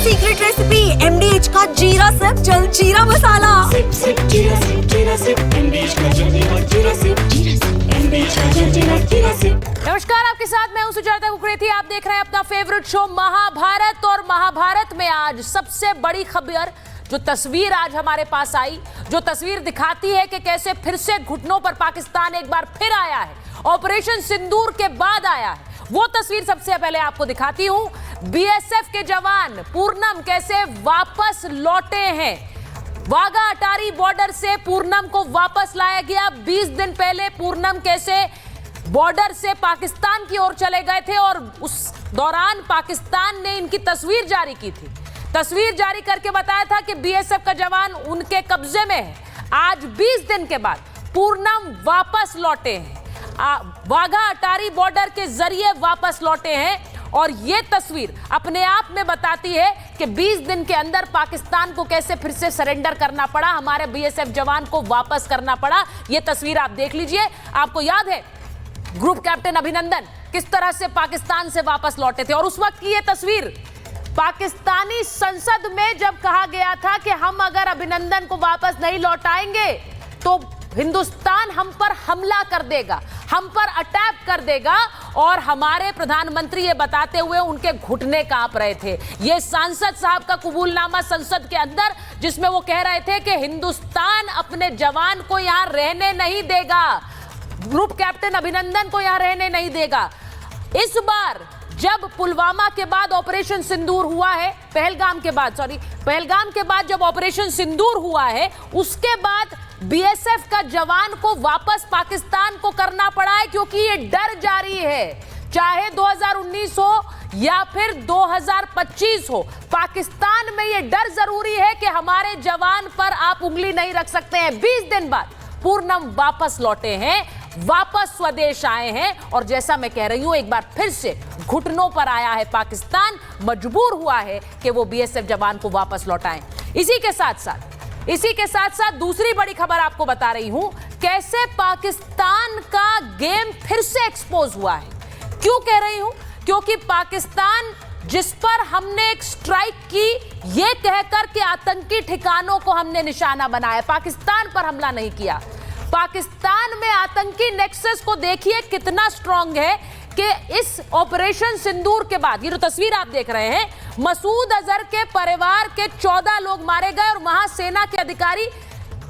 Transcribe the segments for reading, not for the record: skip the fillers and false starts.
Secret recipe MDH का जीरा SIP जल जीरा मसाला। सिप सिप जीरा सिप MDH का जल्दी और जीरा सिप MDH का जल्दी और जीरा सिप। नमस्कार, आपके साथ मैं हूं सुजाता कुकरेती। आप देख रहे हैं अपना फेवरेट शो महाभारत। और महाभारत में आज सबसे बड़ी खबर, जो तस्वीर आज हमारे पास आई, जो तस्वीर दिखाती है कि कैसे फिर से घुटनों पर पाकिस्तान एक बार फिर आया है, ऑपरेशन सिंदूर के बाद आया है, वो तस्वीर सबसे पहले आपको दिखाती हूं। BSF के जवान पूर्णम कैसे वापस लौटे हैं। वाघा अटारी बॉर्डर से पूर्णम को वापस लाया गया। 20 दिन पहले पूर्णम कैसे बॉर्डर से पाकिस्तान की ओर चले गए थे और उस दौरान पाकिस्तान ने इनकी तस्वीर जारी की थी। तस्वीर जारी करके बताया था कि BSF का जवान उनके कब्जे में है। आज 20 दिन के बाद पूर्णम वापस लौटे हैं, वाघा अटारी बॉर्डर के जरिए वापस लौटे हैं। और यह तस्वीर अपने आप में बताती है कि 20 दिन के अंदर पाकिस्तान को कैसे फिर से सरेंडर करना पड़ा, हमारे BSF जवान को वापस करना पड़ा। यह तस्वीर आप देख लीजिए। आपको याद है ग्रुप कैप्टन अभिनंदन किस तरह से पाकिस्तान से वापस लौटे थे, और उस वक्त की यह तस्वीर पाकिस्तानी संसद में जब कहा गया था कि हम अगर अभिनंदन को वापस नहीं लौटाएंगे तो हिंदुस्तान हम पर हमला कर देगा, हम पर अटैक कर देगा। और हमारे प्रधानमंत्री ये बताते हुए उनके घुटने कांप रहे थे। ये सांसद साहब का कबूलनामा संसद के अंदर, जिसमें वो कह रहे थे कि हिंदुस्तान अपने जवान को यहां रहने नहीं देगा, ग्रुप कैप्टन अभिनंदन को यहां रहने नहीं देगा। इस बार जब पुलवामा के बाद ऑपरेशन सिंदूर हुआ है, पहलगाम के बाद जब ऑपरेशन सिंदूर हुआ है, उसके बाद BSF का जवान को वापस पाकिस्तान को करना पड़ा है, क्योंकि ये डर जारी है। चाहे 2019 हो या फिर 2025 हो, पाकिस्तान में ये डर जरूरी है कि हमारे जवान पर आप उंगली नहीं रख सकते हैं। 20 दिन बाद पूर्णम वापस लौटे हैं, वापस स्वदेश आए हैं। और जैसा मैं कह रही हूं, एक बार फिर से घुटनों पर आया है पाकिस्तान, मजबूर हुआ है कि वो BSF जवान को वापस लौटाएं। इसी के साथ साथ दूसरी बड़ी खबर आपको बता रही हूं, कैसे पाकिस्तान का गेम फिर से एक्सपोज हुआ है। क्यों कह रही हूं? क्योंकि पाकिस्तान जिस पर हमने एक स्ट्राइक की, यह कहकर कि आतंकी ठिकानों को हमने निशाना बनाया, पाकिस्तान पर हमला नहीं किया। पाकिस्तान में आतंकी नेक्सस को देखिए कितना स्ट्रांग है कि इस ऑपरेशन सिंदूर के बाद, ये जो तस्वीर आप देख रहे हैं, मसूद अजहर के परिवार के 14 लोग मारे गए और वहां सेना के अधिकारी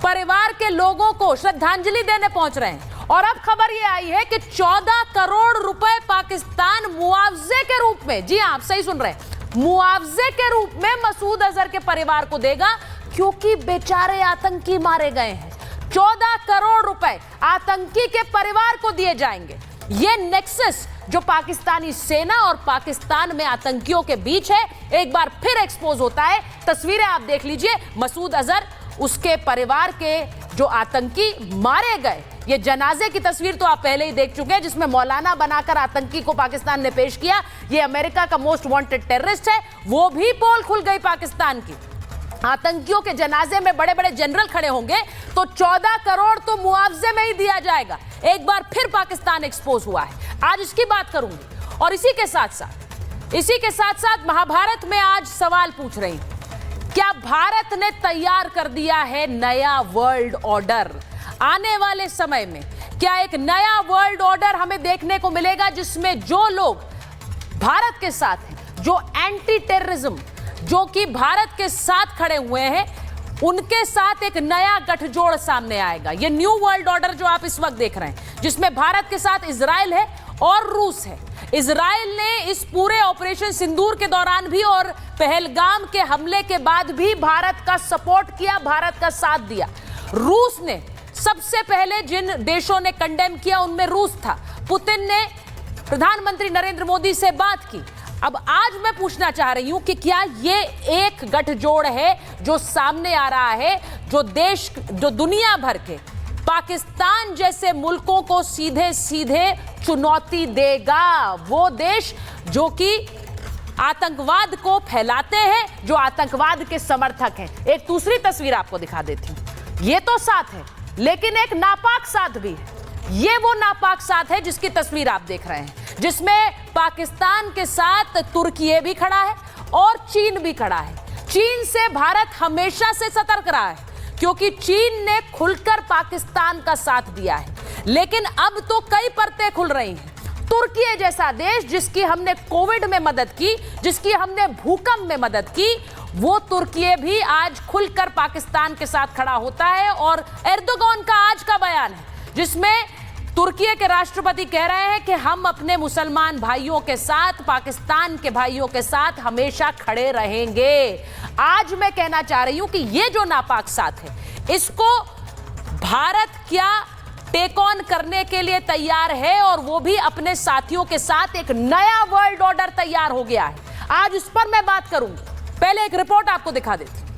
परिवार के लोगों को श्रद्धांजलि देने पहुंच रहे हैं। और अब खबर ये आई है कि 14 करोड़ रुपए पाकिस्तान मुआवजे के रूप में, जी हां आप सही सुन रहे हैं, मुआवजे के रूप में मसूद अजहर के परिवार को देगा, क्योंकि बेचारे आतंकी मारे गए हैं। 14 करोड़ रुपए आतंकी के परिवार को दिए जाएंगे। यह नेक्सस जो पाकिस्तानी सेना और पाकिस्तान में आतंकियों के बीच है, एक बार फिर एक्सपोज होता है। तस्वीरें आप देख लीजिए, मसूद अजहर, उसके परिवार के जो आतंकी मारे गए, ये जनाजे की तस्वीर तो आप पहले ही देख चुके हैं, जिसमें मौलाना बनाकर आतंकी को पाकिस्तान ने पेश किया। ये अमेरिका का मोस्ट वांटेड टेररिस्ट है, वो भी पोल खुल गई पाकिस्तान की। आतंकियों के जनाजे में बड़े बड़े जनरल खड़े होंगे तो 14 करोड़ तो मुआवजे में ही दिया जाएगा। एक बार फिर पाकिस्तान एक्सपोज हुआ है, आज इसकी बात करूंगी। और इसी के साथ साथ महाभारत में आज सवाल पूछ रही हूं, क्या भारत ने तैयार कर दिया है नया वर्ल्ड ऑर्डर? आने वाले समय में क्या एक नया वर्ल्ड ऑर्डर हमें देखने को मिलेगा, जिसमें जो लोग भारत के साथ हैं, जो एंटी टेररिज्म, जो कि भारत के साथ खड़े हुए हैं, उनके साथ एक नया गठजोड़ सामने आएगा। ये न्यू वर्ल्ड ऑर्डर जो आप इस वक्त देख रहे हैं, जिसमें भारत के साथ इजराइल है और रूस है। इजराइल ने इस पूरे ऑपरेशन सिंदूर के दौरान भी और पहलगाम के हमले के बाद भी भारत का सपोर्ट किया, भारत का साथ दिया। रूस ने सबसे पहले जिन देशों ने कंडेम किया, उनमें रूस था। पुतिन ने प्रधानमंत्री नरेंद्र मोदी से बात की। अब आज मैं पूछना चाह रही हूं कि क्या ये एक गठजोड़ है जो सामने आ रहा है, जो दुनिया भर के पाकिस्तान जैसे मुल्कों को सीधे सीधे चुनौती देगा? वो देश जो कि आतंकवाद को फैलाते हैं, जो आतंकवाद के समर्थक हैं। एक दूसरी तस्वीर आपको दिखा देती हूं। ये तो साथ है, लेकिन एक नापाक साथ भी है। ये वो नापाक साथ है जिसकी तस्वीर आप देख रहे हैं, जिसमें पाकिस्तान के साथ तुर्की भी खड़ा है और चीन भी खड़ा है। चीन से भारत हमेशा से सतर्क रहा है क्योंकि चीन ने खुलकर पाकिस्तान का साथ दिया है, लेकिन अब तो कई परतें खुल रही हैं। तुर्की जैसा देश जिसकी हमने कोविड में मदद की, जिसकी हमने भूकंप में मदद की, वो तुर्की भी आज खुलकर पाकिस्तान के साथ खड़ा होता है। और एर्दोगान का आज का बयान है जिसमें तुर्की के राष्ट्रपति कह रहे हैं कि हम अपने मुसलमान भाइयों के साथ, पाकिस्तान के भाइयों के साथ हमेशा खड़े रहेंगे। आज मैं कहना चाह रही हूं कि ये जो नापाक साथ है, इसको भारत क्या टेक ऑन करने के लिए तैयार है, और वो भी अपने साथियों के साथ एक नया वर्ल्ड ऑर्डर तैयार हो गया है। आज इस पर मैं बात करूंगी। पहले एक रिपोर्ट आपको दिखा देती हूं।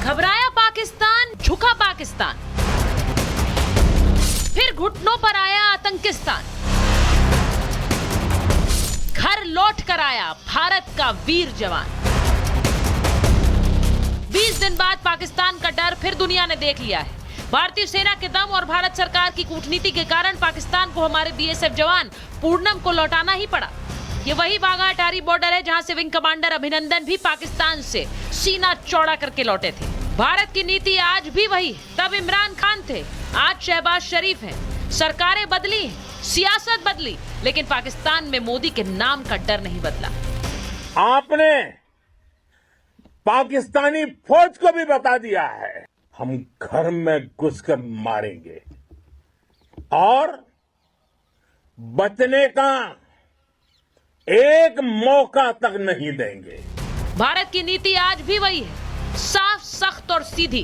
घबराया पाकिस्तान, झुका पाकिस्तान, फिर घुटनों पर आया आतंकिस्तान, घर लौट कर आया भारत का वीर जवान। 20 दिन बाद पाकिस्तान का डर फिर दुनिया ने देख लिया है। भारतीय सेना के दम और भारत सरकार की कूटनीति के कारण पाकिस्तान को हमारे बीएसएफ जवान पूर्णम को लौटाना ही पड़ा। ये वही वाघा अटारी बॉर्डर है जहां से विंग कमांडर अभिनंदन भी पाकिस्तान से सीना चौड़ा करके लौटे थे। भारत की नीति आज भी वही है। तब इमरान खान थे, आज शहबाज शरीफ हैं। सरकारें बदली, सियासत बदली, लेकिन पाकिस्तान में मोदी के नाम का डर नहीं बदला। आपने पाकिस्तानी फौज को भी बता दिया है, हम घर में घुसकर मारेंगे और बचने का एक मौका तक नहीं देंगे। भारत की नीति आज भी वही है, साफ, सख्त और सीधी।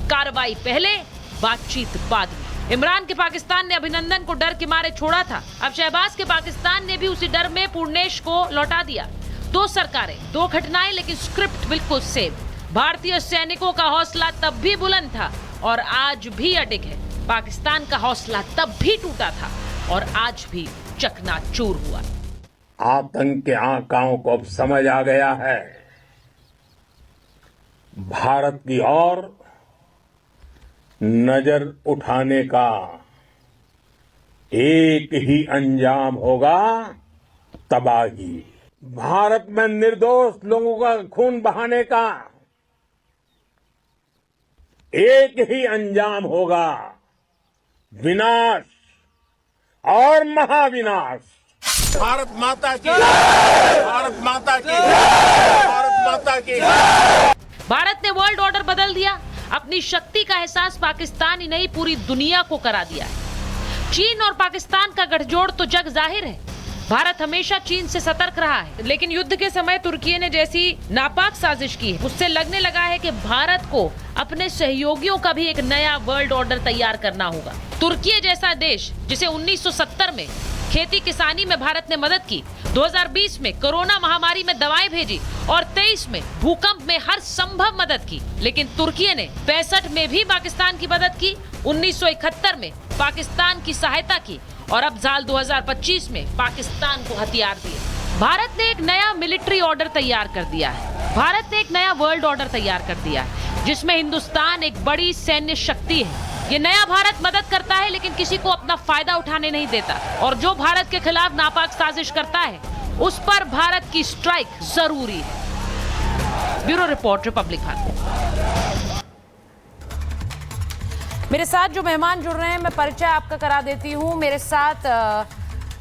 कार्रवाई पहले, बातचीत बाद में। इमरान के पाकिस्तान ने अभिनंदन को डर के मारे छोड़ा था, अब शहबाज के पाकिस्तान ने भी उसी डर में पूर्णेश को लौटा दिया। 2 सरकारें, 2 घटनाएं, लेकिन स्क्रिप्ट बिल्कुल सेम। भारतीय सैनिकों का हौसला तब भी बुलंद था और आज भी अडिग है। पाकिस्तान का हौसला तब भी टूटा था और आज भी चकनाचूर हुआ। आतंक के आकाओं को अब समझ आ गया है, भारत की ओर नजर उठाने का एक ही अंजाम होगा, तबाही। भारत में निर्दोष लोगों का खून बहाने का एक ही अंजाम होगा, विनाश और महाविनाश। भारत माता की, भारत माता की, भारत माता की। भारत ने वर्ल्ड ऑर्डर बदल दिया, अपनी शक्ति का एहसास पाकिस्तान ही नहीं पूरी दुनिया को करा दिया है। चीन और पाकिस्तान का गठजोड़ तो जग जाहिर है। भारत हमेशा चीन से सतर्क रहा है, लेकिन युद्ध के समय तुर्की ने जैसी नापाक साजिश की है, उससे लगने लगा है कि भारत को अपने सहयोगियों का भी एक नया वर्ल्ड ऑर्डर तैयार करना होगा। तुर्की जैसा देश जिसे 1970 में खेती किसानी में भारत ने मदद की, 2020 में कोरोना महामारी में दवाएं भेजी और 23 में भूकंप में हर संभव मदद की, लेकिन तुर्की ने 65 में भी पाकिस्तान की मदद की, 1971 में पाकिस्तान की सहायता की और अब साल 2025 में पाकिस्तान को हथियार दिए। भारत ने एक नया मिलिट्री ऑर्डर तैयार कर दिया है। भारत ने एक नया वर्ल्ड ऑर्डर तैयार कर दिया है जिसमें हिंदुस्तान एक बड़ी सैन्य शक्ति है। ये नया भारत मदद करता है, लेकिन किसी को अपना फायदा उठाने नहीं देता, और जो भारत के खिलाफ नापाक साजिश करता है उस पर भारत की स्ट्राइक जरूरी है। Bureau report, Republic Bharat. मेरे साथ जो मेहमान जुड़ रहे हैं, मैं परिचय आपका करा देती हूँ। मेरे साथ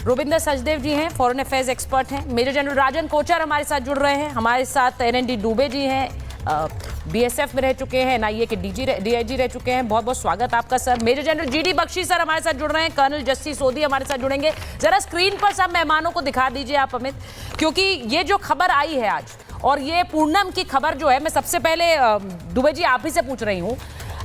रोविंदर सचदेव जी हैं, फॉरेन अफेयर्स एक्सपर्ट हैं। मेजर जनरल राजन कोचर हमारे साथ जुड़ रहे हैं। हमारे साथ NND डुबे जी हैं, BSF में रह चुके हैं, NIA के DIG रह चुके हैं। बहुत बहुत स्वागत आपका sir. Major general GD Bakshi sir हमारे साथ जुड़ रहे हैं। कर्नल जस्सी सोधी हमारे साथ जुड़ेंगे। जरा स्क्रीन पर सब मेहमानों को दिखा दीजिए आप अमित, क्योंकि ये जो खबर आई है आज, और ये पूर्णम की खबर जो है, मैं सबसे पहले दुबे जी आप ही से पूछ रही हूँ।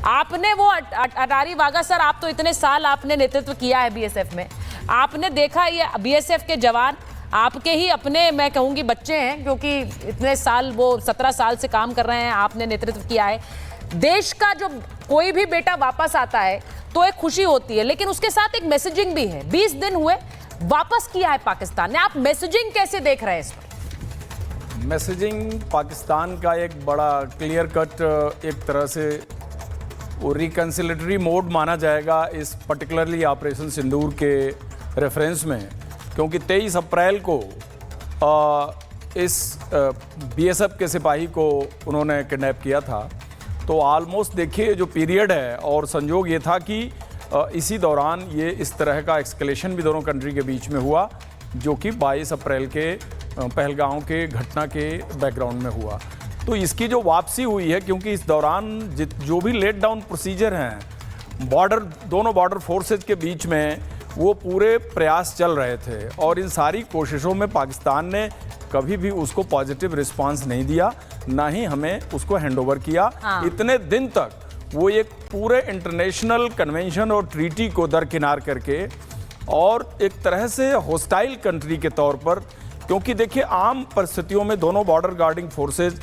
आपने वो अटारी वाघा सर, आप तो इतने साल आपने नेतृत्व किया है BSF में, आपने देखा ये BSF के जवान आपके ही अपने, मैं कहूँगी बच्चे हैं, क्योंकि इतने साल, वो 17 साल से काम कर रहे हैं, आपने नेतृत्व किया है। देश का जो कोई भी बेटा वापस आता है तो एक खुशी होती है, लेकिन उसके साथ एक मैसेजिंग भी है। 20 दिन हुए, वापस किया है पाकिस्तान ने, आप मैसेजिंग कैसे देख रहे हैं इस पर? मैसेजिंग पाकिस्तान का एक बड़ा क्लियर कट एक तरह से वो रिकन्सिलेटरी मोड माना जाएगा इस पर्टिकुलरली ऑपरेशन सिंदूर के रेफरेंस में, क्योंकि 23 अप्रैल को इस बीएसएफ के सिपाही को उन्होंने किडनैप किया था। तो ऑलमोस्ट देखिए जो पीरियड है, और संजोग ये था कि इसी दौरान ये इस तरह का एक्सकलेशन भी दोनों कंट्री के बीच में हुआ, जो कि 22 अप्रैल के पहलगांव के घटना के बैकग्राउंड में हुआ। तो इसकी जो वापसी हुई है, क्योंकि इस दौरान जो भी लेट डाउन प्रोसीजर हैं दोनों बॉर्डर फोर्सेज के बीच में, वो पूरे प्रयास चल रहे थे, और इन सारी कोशिशों में पाकिस्तान ने कभी भी उसको पॉजिटिव रिस्पांस नहीं दिया, ना ही हमें उसको हैंडओवर किया। इतने दिन तक वो एक पूरे इंटरनेशनल कन्वेंशन और ट्रीटी को दरकिनार करके, और एक तरह से हॉस्टाइल कंट्री के तौर पर, क्योंकि देखिए आम परिस्थितियों में दोनों बॉर्डर गार्डिंग फोर्सेज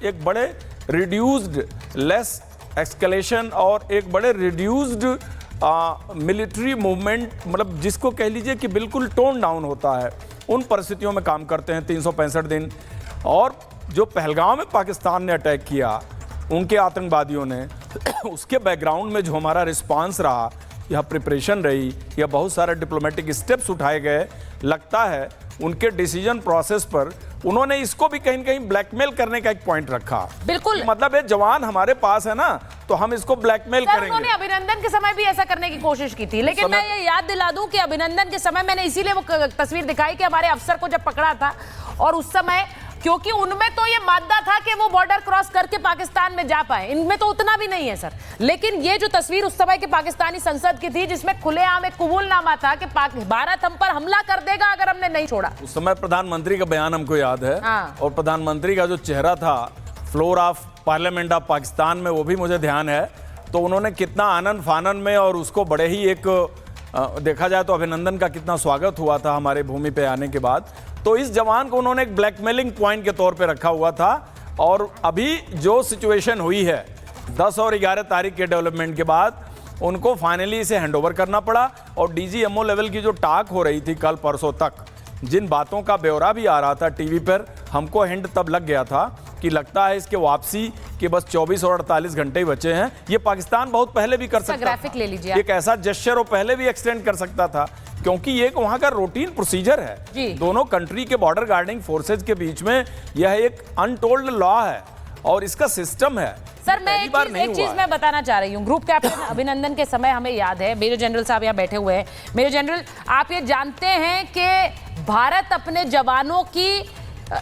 एक बड़े रिड्यूस्ड लेस एक्सकलेशन और एक बड़े रिड्यूस्ड मिलिट्री मूवमेंट, मतलब जिसको कह लीजिए कि बिल्कुल टोन डाउन होता है, उन परिस्थितियों में काम करते हैं 365 दिन। और जो पहलगांव में पाकिस्तान ने अटैक किया उनके आतंकवादियों ने, उसके बैकग्राउंड में जो हमारा रिस्पांस रहा या प्रिपरेशन रही या बहुत सारे डिप्लोमेटिक स्टेप्स उठाए गए, लगता है उनके डिसीजन प्रोसेस पर उन्होंने इसको भी कहीं न कहीं ब्लैकमेल करने का एक पॉइंट रखा। बिल्कुल, मतलब ये जवान हमारे पास है ना, तो हम इसको ब्लैकमेल करेंगे। उन्होंने अभिनंदन के समय भी ऐसा करने की कोशिश की थी, लेकिन मैं ये याद दिला दूं कि अभिनंदन के समय मैंने इसीलिए वो तस्वीर दिखाई कि हमारे अफसर को जब पकड़ा था, और उस समय क्योंकि उनमें तो ये मादा था कि वो बॉर्डर क्रॉस करके पाकिस्तान में जा पाए, इनमें तो उतना भी नहीं है सर। लेकिन ये जो तस्वीर उस समय के पाकिस्तानी संसद की थी, जिसमें खुलेआम एक कबूलनामा था कि भारत हम पर हमला कर देगा अगर हमने नहीं छोड़ा। उस समय प्रधानमंत्री का बयान हमको याद है, और प्रधानमंत्री का जो चेहरा था floor of parliament of Pakistan में, वो भी मुझे ध्यान है। तो उन्होंने कितना आनंद फानन में, और उसको बड़े ही एक देखा जाए तो अभिनंदन का कितना स्वागत हुआ था हमारे भूमि पे आने के बाद। तो इस जवान को उन्होंने एक ब्लैकमेलिंग पॉइंट के तौर पे रखा हुआ था। और अभी जो सिचुएशन हुई है 10 और 11 तारीख के डेवलपमेंट के बाद, उनको फाइनली इसे हैंडओवर करना पड़ा। और डीजीएमओ लेवल की जो टाक हो रही थी कल परसों तक, जिन बातों का ब्यौरा भी आ रहा था टीवी पर, हमको हिंट तब लग गया था कि लगता है इसके वापसी के बस 24 और 48 घंटे ही बचे हैं। ये पाकिस्तान बहुत पहले भी कर सकता था, ग्राफिक ले लीजिए, एक ऐसा जेस्चर वो पहले भी एक्सटेंड कर सकता था, क्योंकि ये वहां का रूटीन प्रोसीजर है। दोनों कंट्री के बॉर्डर गार्डिंग फोर्सेज के बीच में यह एक अनटोल्ड लॉ है, और इसका सिस्टम है। सर मैं एक चीज मैं बताना चाह रही हूँ। ग्रुप कैप्टन अभिनंदन के समय हमें याद है, मेजर जनरल साहब यहाँ बैठे हुए हैं। मेजर जनरल, आप ये जानते हैं कि भारत अपने जवानों की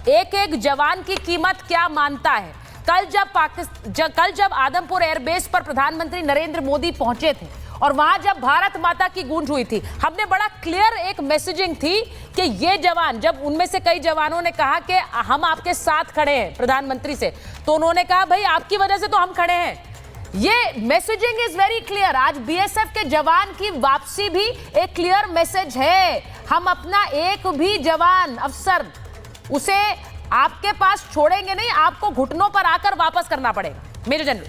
एक एक जवान की कीमत क्या मानता है। कल जब आदमपुर एयरबेस पर प्रधानमंत्री नरेंद्र मोदी पहुंचे थे, और वहां जब भारत माता की गूंज हुई थी, हमने बड़ा क्लियर एक मैसेजिंग थी कि ये जवान, जब उनमें से कई जवानों ने कहा कि हम आपके साथ खड़े हैं प्रधानमंत्री से, तो उन्होंने कहा भाई आपकी वजह से तो हम खड़े हैं। ये मैसेजिंग इज वेरी क्लियर। आज बीएसएफ के जवान की वापसी भी एक क्लियर मैसेज है। हम अपना एक भी जवान अफसर उसे आपके पास छोड़ेंगे नहीं, आपको घुटनों पर आकर वापस करना पड़ेगा। मेजर जनरल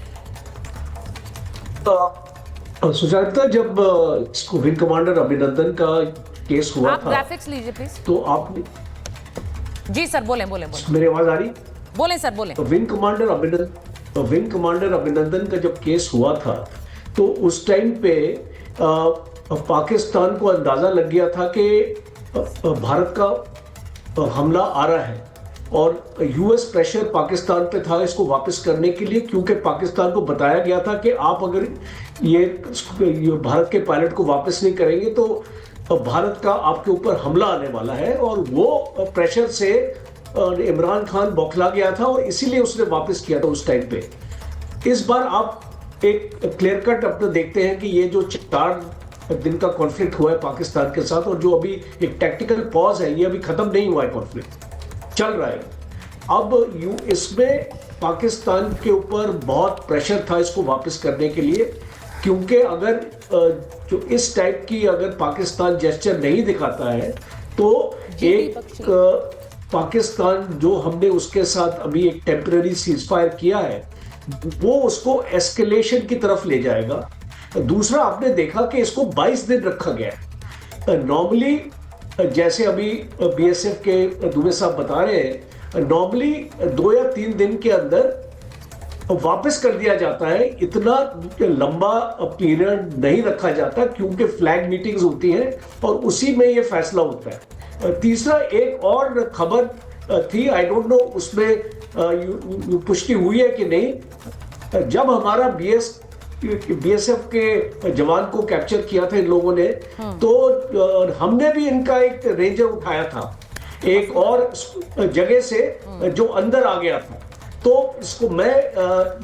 सुजाता, जब विंग कमांडर अभिनंदन का केस हुआ आप था, ग्राफिक्स लीजिए प्लीज। तो आपने, जी सर बोलें। मेरी आवाज आ रही? बोलें सर बोलें। तो विंग कमांडर अभिनंदन का जब केस हुआ था, तो उस टाइम पे पाकिस्तान को अंदाजा लग गया था कि भारत का हमला आ रहा है, और यूएस प्रेशर पाकिस्तान पे था इसको वापस करने के लिए, क्योंकि पाकिस्तान को बताया गया था कि आप अगर ये भारत के पायलट को वापस नहीं करेंगे तो भारत का आपके ऊपर हमला आने वाला है। और वो प्रेशर से इमरान खान बौखला गया था, और इसीलिए उसने वापस किया था उस टाइम पे। इस बार आप एक क्लियर कट अपने देखते हैं कि ये जो 4 दिन का कॉन्फ्लिक्ट हुआ है पाकिस्तान के साथ, और जो अभी एक टैक्टिकल पॉज है, ये अभी खत्म नहीं हुआ है, कॉन्फ्लिक्ट चल रहा है। अब इसमें पाकिस्तान के ऊपर बहुत प्रेशर था इसको वापस करने के लिए, क्योंकि अगर जो इस टाइप की अगर पाकिस्तान जेस्चर नहीं दिखाता है, तो एक पाकिस्तान जो हमने उसके साथ अभी एक टेम्पररी सीजफायर किया है, वो उसको एस्केलेशन की तरफ ले जाएगा। दूसरा, आपने देखा कि इसको 22 दिन रखा गया है। नॉर्मली जैसे अभी बीएसएफ के दुबे साहब बता रहे हैं, नॉर्मली 2 या 3 दिन के अंदर वापस कर दिया जाता है। इतना लंबा पीरियड नहीं रखा जाता क्योंकि फ्लैग मीटिंग्स होती हैं और उसी में ये फैसला होता है। तीसरा एक और खबर थी, आई डोंट नो उसमें पुष्टि हुई है कि नहीं। जब हमारा बीएसएफ के जवान को कैप्चर किया था इन लोगों ने, तो हमने भी इनका एक रेंजर उठाया था एक और जगह से जो अंदर आ गया था। तो इसको मैं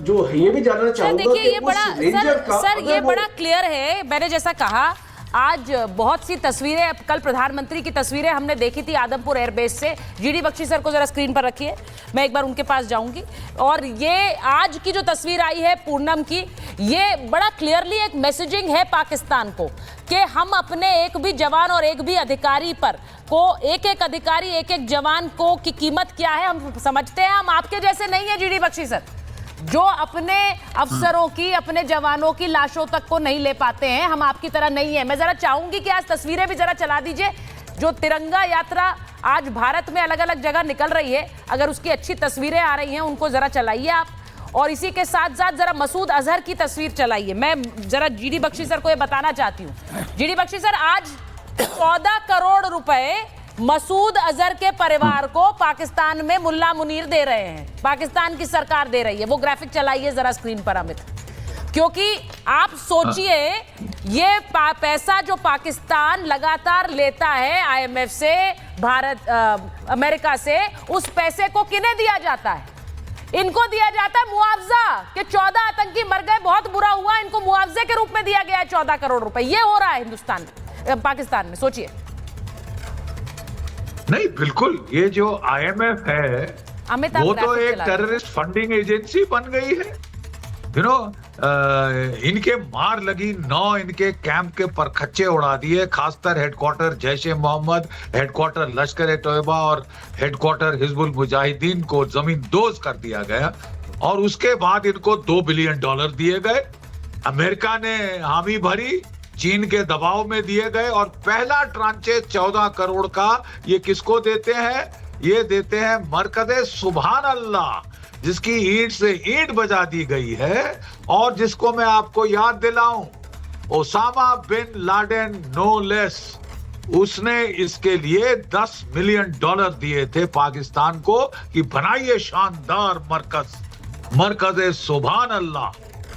जो है ये भी जानना चाहूंगा कि ये बड़ा सर ये बड़ा क्लियर है। मैंने जैसा कहा, आज बहुत सी तस्वीरें, कल प्रधानमंत्री की तस्वीरें हमने देखी थी आदमपुर एयरबेस से। जीडी बख्शी सर को जरा स्क्रीन पर रखिए, मैं एक बार उनके पास जाऊंगी। और ये आज की जो तस्वीर आई है पूनम की, ये बड़ा क्लियरली एक मैसेजिंग है पाकिस्तान को कि हम अपने एक भी जवान और एक भी अधिकारी पर को, एक एक अधिकारी एक एक जवान को की कीमत क्या है हम समझते हैं। हम आपके जैसे नहीं है जीडी बख्शी सर, जो अपने अफसरों की, अपने जवानों की लाशों तक को नहीं ले पाते हैं। हम आपकी तरह नहीं है। मैं जरा चाहूंगी कि आज तस्वीरें भी जरा चला दीजिए। जो तिरंगा यात्रा आज भारत में अलग अलग जगह निकल रही है, अगर उसकी अच्छी तस्वीरें आ रही हैं उनको जरा चलाइए आप। और इसी के साथ साथ जरा मसूद अजहर की तस्वीर चलाइए। मैं जरा जीडी बख्शी सर को ये बताना चाहती हूँ। जीडी बख्शी सर, आज 14 करोड़ रुपए मसूद अजहर के परिवार को पाकिस्तान में मुल्ला मुनीर दे रहे हैं, पाकिस्तान की सरकार दे रही है। वो ग्राफिक चलाइए जरा स्क्रीन पर अमित, क्योंकि आप सोचिए ये पैसा जो पाकिस्तान लगातार लेता है आईएमएफ से, भारत, अमेरिका से, उस पैसे को किन्हें दिया जाता है? इनको दिया जाता है मुआवजा कि 14 आतंकी मर गए, बहुत बुरा हुआ, इनको मुआवजे के रूप में दिया गया है 14 करोड़ रुपए। ये हो रहा है हिंदुस्तान, पाकिस्तान में। सोचिए। नहीं, बिल्कुल, ये जो आईएमएफ है अमित, वो तो एक टेररिस्ट फंडिंग एजेंसी बन गई है। यू नो, इनके मार लगी 9 इनके कैंप के परखच्चे उड़ा दिए, खासकर हेडक्वार्टर जैश-ए मोहम्मद, हेडक्वार्टर लश्कर ए तोयबा और हेडक्वार्टर हिजबुल मुजाहिदीन को जमीन दोज कर दिया गया। और उसके बाद इनको $2 बिलियन दिए गए। अमेरिका ने हामी भरी, चीन के दबाव में दिए गए। और पहला ट्रांचे 14 करोड़ का ये किसको देते हैं? ये देते हैं मरकज़े सुभान अल्लाह, जिसकी ईंट से ईंट बजा दी गई है और जिसको मैं आपको याद दिलाऊं, Osama bin Laden no less, उसने इसके लिए $10 मिलियन दिए थे पाकिस्तान को कि बनाइए शानदार मरकज़े सुभान अल्लाह,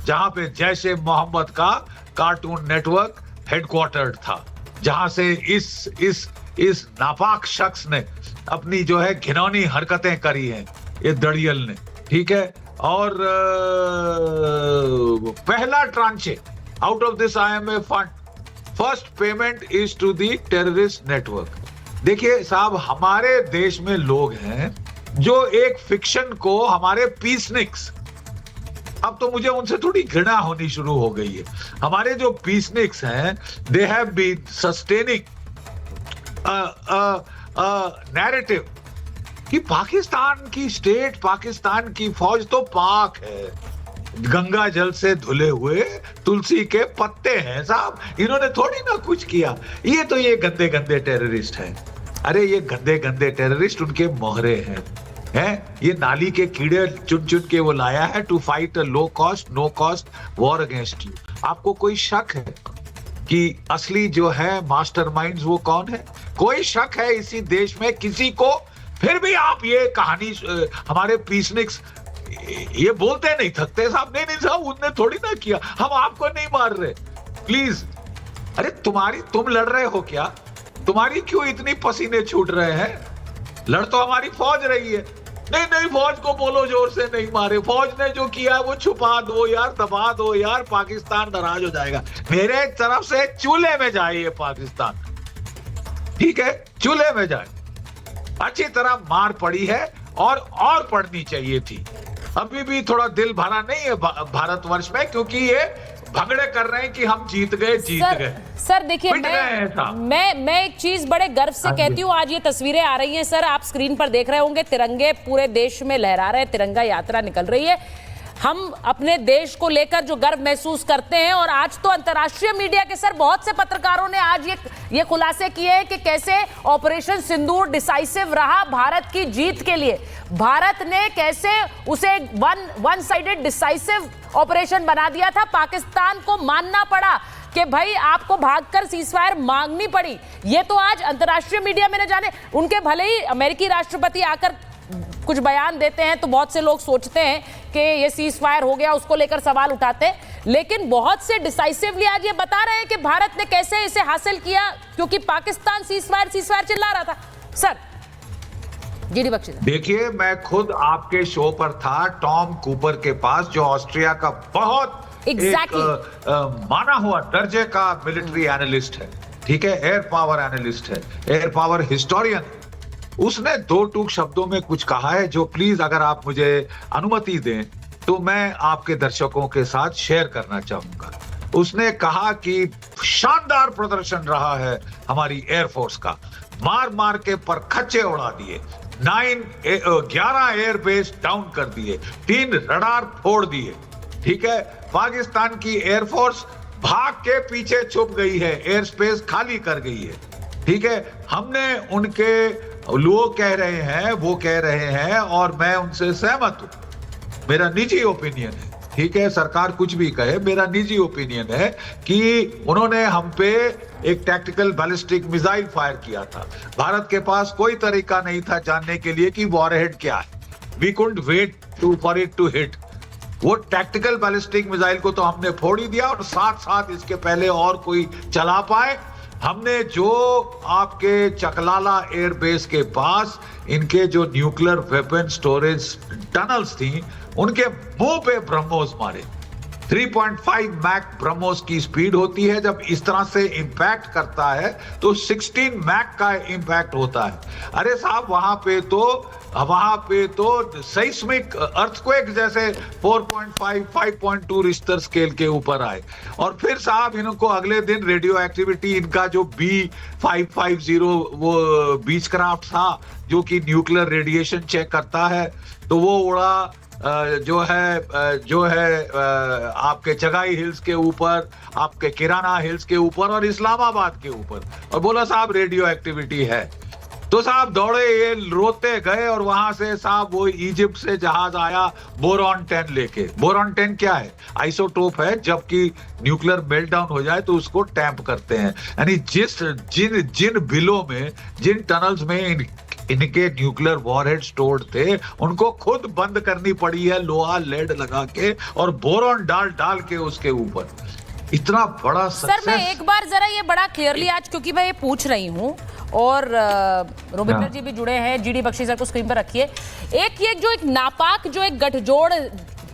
जहां पे जैश-ए मोहम्मद का कार्टून नेटवर्क हेडक्वार्टर था, जहां से इस नापाक शख्स ने अपनी जो है घिनौनी हरकतें करी हैं, ये दड़ियल ने, ठीक है। और पहला tranche out of this IMF fund, first payment is to the terrorist network. देखिए साहब, हमारे देश में लोग हैं जो एक फिक्शन को, हमारे पीसनिक्स, अब तो मुझे उनसे थोड़ी घृणा होनी शुरू हो गई है। हमारे जो पीसनिक्स हैं, they have been sustaining narrative कि पाकिस्तान की स्टेट, पाकिस्तान की फौज तो पाक है, गंगा जल से धुले हुए तुलसी के पत्ते हैं साहब, इन्होंने थोड़ी ना कुछ किया। ये गंदे गंदे टेररिस्ट हैं। अरे ये गंदे गंदे टेररिस्ट, उनके मोहरे हैं। ये नाली के कीड़े चुन चुन के वो लाया है to fight a low cost, no cost war against you. आपको कोई शक है कि असली जो है मास्टरमाइंड्स वो कौन है? कोई शक है इसी देश में किसी को? फिर भी आप ये कहानी, हमारे पीसनिक्स ये बोलते नहीं थकते साहब, नहीं साहब उनने थोड़ी ना किया, हम आपको नहीं मार रहे, प्लीज। अरे तुम लड़ रहे हो क्या? तुम्हारी क्यों इतनी पसीने छूट रहे हैं? लड़ तो हमारी फौज रही है। नहीं, फौज को बोलो जोर से नहीं मारे, फौज ने जो किया वो छुपा दो यार, दबा दो यार, पाकिस्तान नाराज हो जाएगा। मेरे तरफ से चूल्हे में जाए ये पाकिस्तान, ठीक है, चूल्हे में जाए। अच्छी तरह मार पड़ी है और पड़नी चाहिए थी। अभी भी थोड़ा दिल भरा नहीं है भारतवर्ष में, क्योंकि ये भगड़े कर रहे हैं कि हम जीत गए। सर देखिए, मैं एक चीज बड़े गर्व से कहती हूँ, आज ये तस्वीरें आ रही हैं सर, आप स्क्रीन पर देख रहे होंगे, तिरंगे पूरे देश में लहरा रहे हैं, तिरंगा यात्रा निकल रही है। हम अपने देश को लेकर जो गर्व महसूस करते हैं। और आज तो अंतर्राष्ट्रीय मीडिया के सर बहुत से पत्रकारों ने आज ये खुलासे किए हैं कि कैसे ऑपरेशन सिंदूर डिसाइसिव रहा भारत की जीत के लिए। भारत ने कैसे उसे वन साइडेड डिसाइसिव ऑपरेशन बना दिया था। पाकिस्तान को मानना पड़ा कि भाई आपको भागकर सीजफायर मांगनी पड़ी। ये तो आज अंतर्राष्ट्रीय मीडिया में न जाने, उनके भले ही अमेरिकी राष्ट्रपति आकर कुछ बयान देते हैं तो बहुत से लोग सोचते हैं कि ये सीज फायर हो गया, उसको लेकर सवाल उठाते हैं, लेकिन बहुत से डिसाइसिवली आज ये बता रहे हैं कि भारत ने कैसे इसे हासिल किया, क्योंकि पाकिस्तान सीज फायर चिल्ला रहा था। सर जीडी बख्शी, देखिए मैं खुद आपके शो पर था टॉम कूपर के पास, जो ऑस्ट्रिया का बहुत माना हुआ दर्जे का मिलिट्री एनालिस्ट है, ठीक है, एयर पावर एनालिस्ट है, एयर पावर हिस्टोरियन। उसने दो टूक शब्दों में कुछ कहा है जो प्लीज अगर आप मुझे अनुमति दें तो मैं आपके दर्शकों के साथ शेयर करना चाहूंगा। उसने कहा कि शानदार प्रदर्शन रहा है हमारी एयरफोर्स का, मार मार के परखच्चे उड़ा दिए, 11 एयरबेस डाउन कर दिए, 3 रडार फोड़ दिए, ठीक है। पाकिस्तान की एयरफोर्स भाग के पीछे छुप गई है, एयर स्पेस खाली कर गई है, ठीक है। हमने उनके लोग कह रहे हैं, वो कह रहे हैं और मैं उनसे सहमत हूं, मेरा निजी ओपिनियन है, ठीक है, सरकार कुछ भी कहे, मेरा निजी ओपिनियन है कि उन्होंने हम पे एक टैक्टिकल बैलिस्टिक मिसाइल फायर किया था। भारत के पास कोई तरीका नहीं था जानने के लिए कि वॉरहेड क्या है, we couldn't wait for it to hit. वो टैक्टिकल बैलिस्टिक मिसाइल को तो हमने फोड़ ही दिया और साथ साथ इसके पहले और कोई चला पाए। हमने जो आपके चकलाला एयरबेस के पास इनके जो न्यूक्लियर वेपन स्टोरेज टनल्स थी, उनके मुंह पे ब्रह्मोस मारे। 3.5 मैक ब्रह्मोस की स्पीड होती है, जब इस तरह से इंपैक्ट करता है तो 16 मैक का इंपैक्ट होता है। अरे साहब वहां पे तो सेस्मिक अर्थक्वेक जैसे 4.5 5.2 रिश्टर स्केल के ऊपर आए। और फिर साहब इनको अगले दिन रेडियो एक्टिविटी, इनका जो B550 वो बीचक्राफ्ट था जो कि न्यूक्लियर रेडिएशन चेक करता है, तो वो उड़ा जो है आपके जगाई हिल्स के ऊपर, आपके किराना हिल्स के ऊपर और इस्लामाबाद के ऊपर, और बोला साहब रेडियो एक्टिविटी है। तो साहब दौड़े, ये रोते गए और वहां से साहब वो इजिप्ट से जहाज आया बोरॉन 10 लेके। बोरॉन 10 क्या है? आइसोटोप है, जबकि न्यूक्लियर मेल्टडाउन हो जाए तो उसको टैंप करते हैं। यानी जिन बिलों में, जिन टनल्स में इनके न्यूक्लियर वॉरहेड स्टोर्ड थे, उनको खुद बंद करनी पड़ी है लोहा लेड लगा के और बोरॉन डाल के उसके ऊपर। इतना बड़ा सक्सेस। सर मैं एक बार जरा ये बड़ा क्लियरली आज, क्योंकि मैं ये पूछ रही हूँ और रोबिंदर जी भी जुड़े हैं, जीडी बख्शी सर को स्क्रीन पर रखिए। एक नापाक जो एक गठजोड़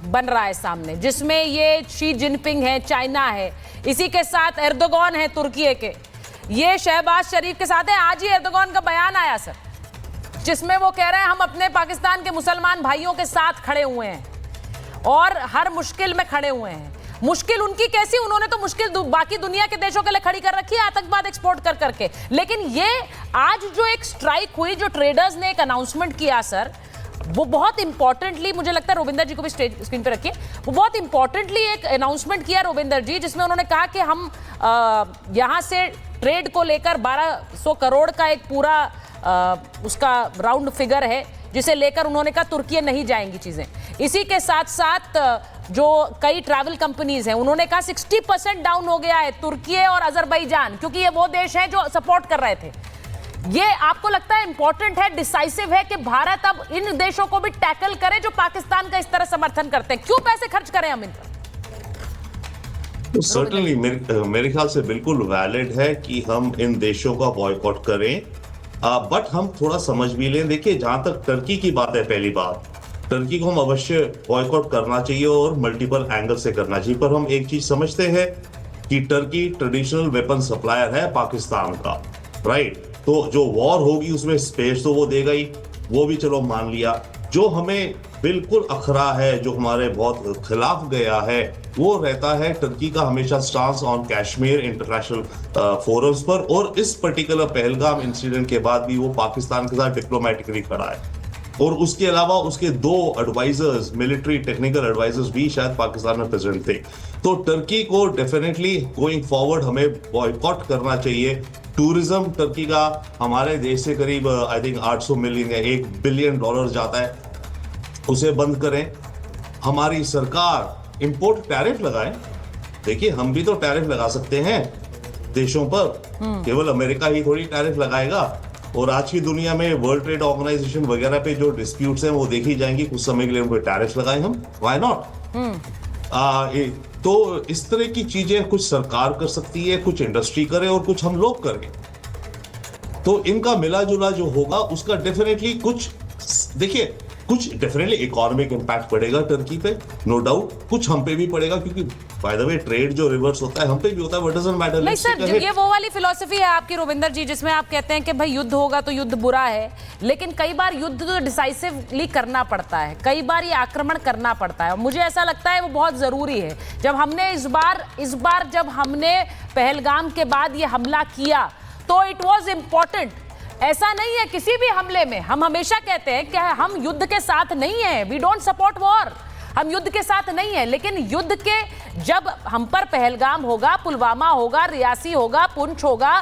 बन रहा है सामने, जिसमें ये शी जिनपिंग है, चाइना है, इसी के साथ एर्दोगान है तुर्की के, ये शहबाज शरीफ के साथ है। आज ही एर्दोगान का बयान आया सर, जिसमें वो कह रहे हैं हम अपने पाकिस्तान के मुसलमान भाइयों के साथ खड़े हुए हैं और हर मुश्किल में खड़े हुए हैं। मुश्किल उनकी कैसी, उन्होंने तो मुश्किल बाकी दुनिया के देशों के लिए खड़ी कर रखी है, आतंकवाद एक्सपोर्ट कर करके। लेकिन ये आज जो एक स्ट्राइक हुई, जो ट्रेडर्स ने एक अनाउंसमेंट किया सर, वो बहुत इंपॉर्टेंटली, मुझे लगता है रोबिंदर जी को भी स्क्रीन पे रखिए, वो बहुत इंपॉर्टेंटली एक अनाउंसमेंट किया रोबिंदर जी, जिसमें उन्होंने कहा कि हम यहाँ से ट्रेड को लेकर 1200 करोड़ का एक पूरा उसका राउंड फिगर है, जिसे लेकर उन्होंने कहा तुर्की नहीं जाएंगी चीजें। इसी के साथ साथ जो कई ट्रैवल कंपनीज हैं, उन्होंने कहा 60% डाउन हो गया है तुर्की और अजरबैजान, क्योंकि ये वो देश हैं जो सपोर्ट कर रहे थे। ये आपको लगता है इंपॉर्टेंट है, डिसाइसिव है कि भारत अब इन देशों को भी टैकल करे जो पाकिस्तान का इस तरह समर्थन करते हैं? क्यों पैसे खर्च करें हम इन पर? सर्टेनली मेरे ख्याल से बिल्कुल वैलिड है कि हम इन देशों का बॉयकॉट करें, बट हम थोड़ा समझ भी लें। देखिए, जहां तक टर्की की बात है, पहली बात टर्की को हम अवश्य बॉयकॉट करना चाहिए और मल्टीपल एंगल से करना चाहिए, पर हम एक चीज समझते हैं कि टर्की ट्रेडिशनल वेपन सप्लायर है पाकिस्तान का, राइट? तो जो वॉर होगी उसमें स्पेस तो वो देगा ही, वो भी चलो मान लिया। जो हमें बिल्कुल अखरा है, जो हमारे बहुत खिलाफ गया है, वो रहता है टर्की का हमेशा stance on Kashmir international forums पर, और इस पर्टिकुलर पहलगाम इंसिडेंट के बाद भी वो पाकिस्तान के साथ डिप्लोमेटिकली खड़ा है। और उसके अलावा उसके 2 एडवाइजर्स, मिलिट्री टेक्निकल एडवाइजर्स भी शायद पाकिस्तान में प्रेजेंट थे। तो टर्की को डेफिनेटली गोइंग फॉरवर्ड हमें बॉयकॉट करना चाहिए। टूरिज्म टर्की का हमारे देश से करीब आई थिंक 800 मिलियन या $1 बिलियन जाता है, उसे बंद करें। हमारी सरकार इंपोर्ट टैरिफ लगाए। देखिए, हम भी तो टैरिफ लगा सकते हैं देशों पर, केवल अमेरिका ही थोड़ी टैरिफ लगाएगा। और आज की दुनिया में वर्ल्ड ट्रेड ऑर्गेनाइजेशन वगैरह पे जो डिस्प्यूट्स हैं वो देखी जाएंगी, कुछ समय के लिए उनको टैरिफ लगाएं हम, व्हाई नॉट। तो इस तरह की चीजें कुछ सरकार कर सकती है, कुछ इंडस्ट्री करे और कुछ हम लोग करें। तो इनका मिला जुला जो होगा उसका डेफिनेटली कुछ, देखिए, कुछ डेफिनेटली इकोनॉमिक इंपैक्ट पड़ेगा टर्की पे, नो डाउट। कुछ हम पे भी पड़ेगा, क्योंकि बाय द वे ट्रेड जो रिवर्स होता है हम पे भी होता है, व्हाट डजंट मैटर। नहीं सर, ये वो वाली फिलॉसफी है आपकी रोविंदर जी, जिसमें आप कहते हैं कि भाई युद्ध होगा तो युद्ध बुरा है, लेकिन कई बार युद्ध तो डिसाइसिवली करना पड़ता है, कई बार ये आक्रमण करना पड़ता है। मुझे ऐसा लगता है वो बहुत जरूरी है। जब हमने इस बार जब हमने पहलगाम के बाद ये हमला किया तो इट वॉज इम्पोर्टेंट। ऐसा नहीं है किसी भी हमले में, हम हमेशा कहते हैं कि हम युद्ध के साथ नहीं हैं, वी डोंट सपोर्ट वॉर, हम युद्ध के साथ नहीं है, लेकिन युद्ध के जब हम पर पहलगाम होगा, पुलवामा होगा, रियासी होगा, पुंछ होगा,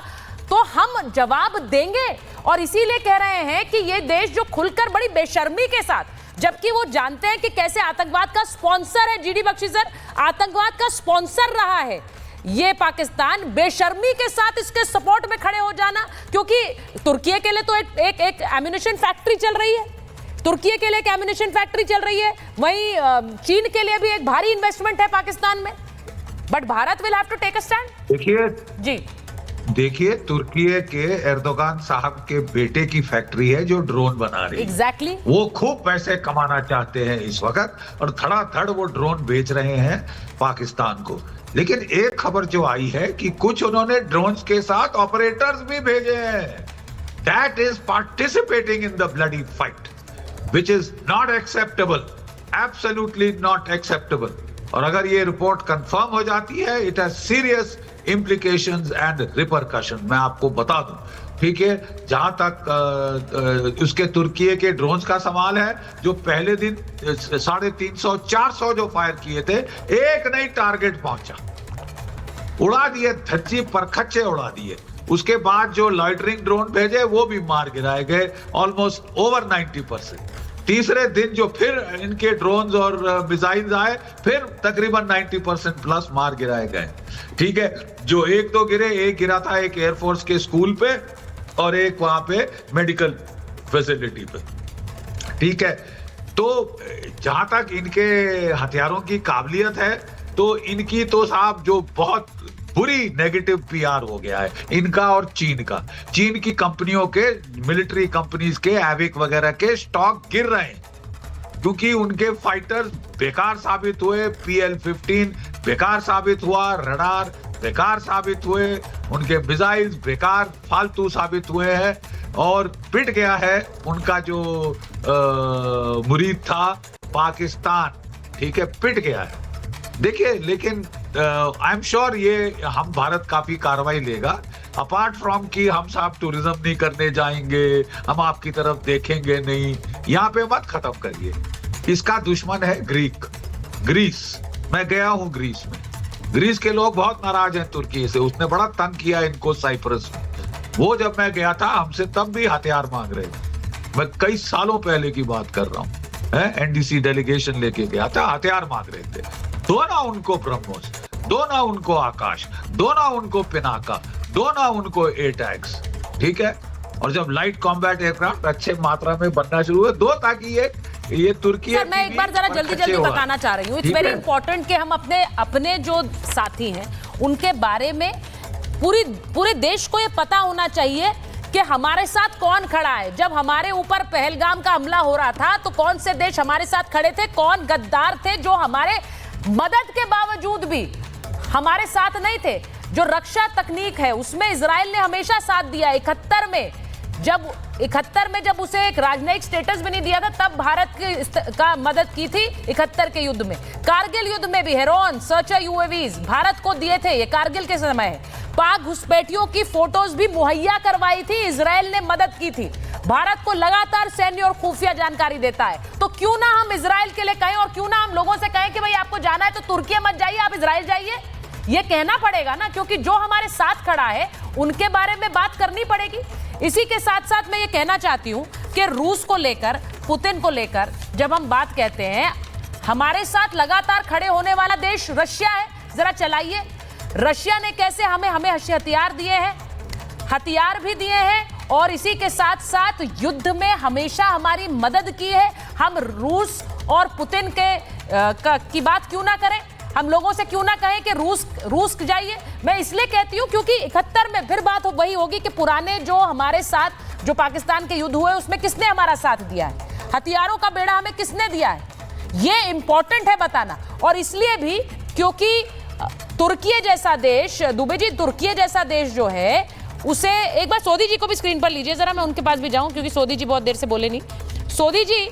तो हम जवाब देंगे। और इसीलिए कह रहे हैं कि ये देश जो खुलकर बड़ी बेशर्मी के साथ, जबकि वो जानते हैं कि कैसे आतंकवाद का स्पॉन्सर है, जीडी बख्शी सर, आतंकवाद का स्पॉन्सर रहा है ये पाकिस्तान, बेशर्मी के साथ इसके सपोर्ट में खड़े हो जाना। क्योंकि तुर्की के लिए तो एक एम्यूनिशन फैक्ट्री चल रही है, तुर्की के लिए एक एम्यूनिशन फैक्ट्री चल रही है, वहीं चीन के लिए भी एक भारी इन्वेस्टमेंट है पाकिस्तान में, but Bharat will have to take a stand. देखिए तुर्की के एर्दोगान साहब के बेटे की फैक्ट्री है जो ड्रोन बना रही है। एग्जैक्टली। वो खूब पैसे कमाना चाहते हैं इस वक्त और धड़ाधड़ वो ड्रोन बेच रहे हैं पाकिस्तान को। लेकिन एक खबर जो आई है कि कुछ उन्होंने ड्रोन्स के साथ ऑपरेटर्स भी भेजे हैं। That is participating in the bloody fight, which is not acceptable, absolutely not acceptable. और अगर ये रिपोर्ट कंफर्म हो जाती है, it has serious implications and repercussions, मैं आपको बता दूं, ठीक है। जहां तक उसके तुर्की के ड्रोन्स का सवाल है, जो पहले दिन 350-400 जो फायर किए थे, एक नहीं टारगेट पहुंचा, उड़ा दिए, धज्जी पर खच्चे उड़ा दिए। उसके बाद जो लॉइटरिंग ड्रोन भेजे वो भी मार गिराए गए, ऑलमोस्ट ओवर 90%। तीसरे दिन जो फिर इनके ड्रोन्स और मिसाइल्स आए, फिर तकरीबन 90% प्लस मार गिराए गए, ठीक है। जो एक दो गिरे, एक गिरा था एक एयरफोर्स के स्कूल पे और एक वहां पे मेडिकल फैसिलिटी पे, ठीक है। तो जहां तक इनके हथियारों की काबिलियत है, तो इनकी तो साहब जो बहुत बुरी नेगेटिव पीआर हो गया है इनका और चीन का। चीन की कंपनियों के, मिलिट्री कंपनीज के, एविक वगैरह के स्टॉक गिर रहे हैं क्योंकि उनके फाइटर्स बेकार साबित हुए, PL-15 बेकार साबित हुआ, रडार बेकार साबित हुए, उनके मिसाइल्स बेकार फालतू साबित हुए हैं और पिट गया है उनका जो मुरीद था पाकिस्तान, ठीक है, पिट गया है। देखिए, लेकिन आई एम श्योर ये हम भारत काफी कार्रवाई लेगा, अपार्ट फ्रॉम कि हम साहब टूरिज्म नहीं करने जाएंगे, हम आपकी तरफ देखेंगे नहीं, यहाँ पे मत खत्म करिए। इसका दुश्मन है ग्रीस। मैं गया हूँ ग्रीस में, ग्रीस के लोग बहुत नाराज हैं तुर्की से, उसने बड़ा तंग किया इनको साइप्रस में। वो जब मैं गया था हमसे तब भी हथियार मांग रहे थे, मैं कई सालों पहले की बात कर रहा हूँ, NDC डेलीगेशन लेके गया था, हथियार मांग रहे थे। दो ना उनको ब्रह्मोस, दो ना उनको आकाश, दो ना उनको पिनाका, दो ना उनको एटैक्स, ठीक है। और जब लाइट कॉम्बैट एयरक्राफ्ट अच्छे मात्रा में बनना शुरू हुए, दो, ताकि ये तुर्की। सर, मैं एक बार जरा जल्दी बताना चाह रही हूँ, इट्स वेरी इंपॉर्टेंट कि हम अपने जो साथी हैं उनके बारे में पूरे देश को ये पता होना चाहिए कि हमारे साथ कौन खड़ा है। जब हमारे ऊपर पहलगाम का हमला हो रहा था तो कौन से देश हमारे साथ खड़े थे, कौन गद्दार थे जो हमारे मदद के बावजूद भी हमारे साथ नहीं थे। जो रक्षा तकनीक है उसमें इजराइल ने हमेशा साथ दिया। 71 में जब उसे एक राजनयिक स्टेटस भी नहीं दिया था, तब भारत का मदद की थी 71 के युद्ध में। कारगिल युद्ध में भी हेरोन सर्चर UAVs भारत को दिए थे, ये कारगिल के समय है। पाक घुसपैठियों की फोटोज भी मुहैया करवाई थी, इजराइल ने मदद की थी। भारत को लगातार सैन्य और खुफिया जानकारी देता है। तो क्यों ना हम इजराइल के लिए कहें और क्यों ना हम लोगों से कहें कि भाई आपको जाना है तो तुर्की मत जाइए, आप इजराइल जाइए। ये कहना पड़ेगा ना, क्योंकि जो हमारे साथ खड़ा है उनके बारे में बात करनी पड़ेगी। इसी के साथ साथ मैं ये कहना चाहती हूं कि रूस को लेकर, पुतिन को लेकर जब हम बात कहते हैं, हमारे साथ लगातार खड़े होने वाला देश रशिया है। जरा चलाइए, रशिया ने कैसे हमें हथियार दिए हैं, हथियार भी दिए हैं और इसी के साथ साथ युद्ध में हमेशा हमारी मदद की है। हम रूस और पुतिन की बात क्यों ना करें, हम लोगों से क्यों ना कहें कि रूस जाइए। मैं इसलिए कहती हूं क्योंकि 71 में फिर बात वही होगी कि पुराने जो हमारे साथ जो पाकिस्तान के युद्ध हुए उसमें किसने हमारा साथ दिया है, हथियारों का बेड़ा हमें किसने दिया है, ये इंपॉर्टेंट है बताना। और इसलिए भी क्योंकि तुर्की जैसा देश, दुबे जी, तुर्की जैसा देश जो है उसे, एक बार सोदी जी को भी स्क्रीन पर लीजिए जरा, मैं उनके पास भी जाऊं क्योंकि सोदी जी बहुत देर से बोले नहीं। सोदी जी,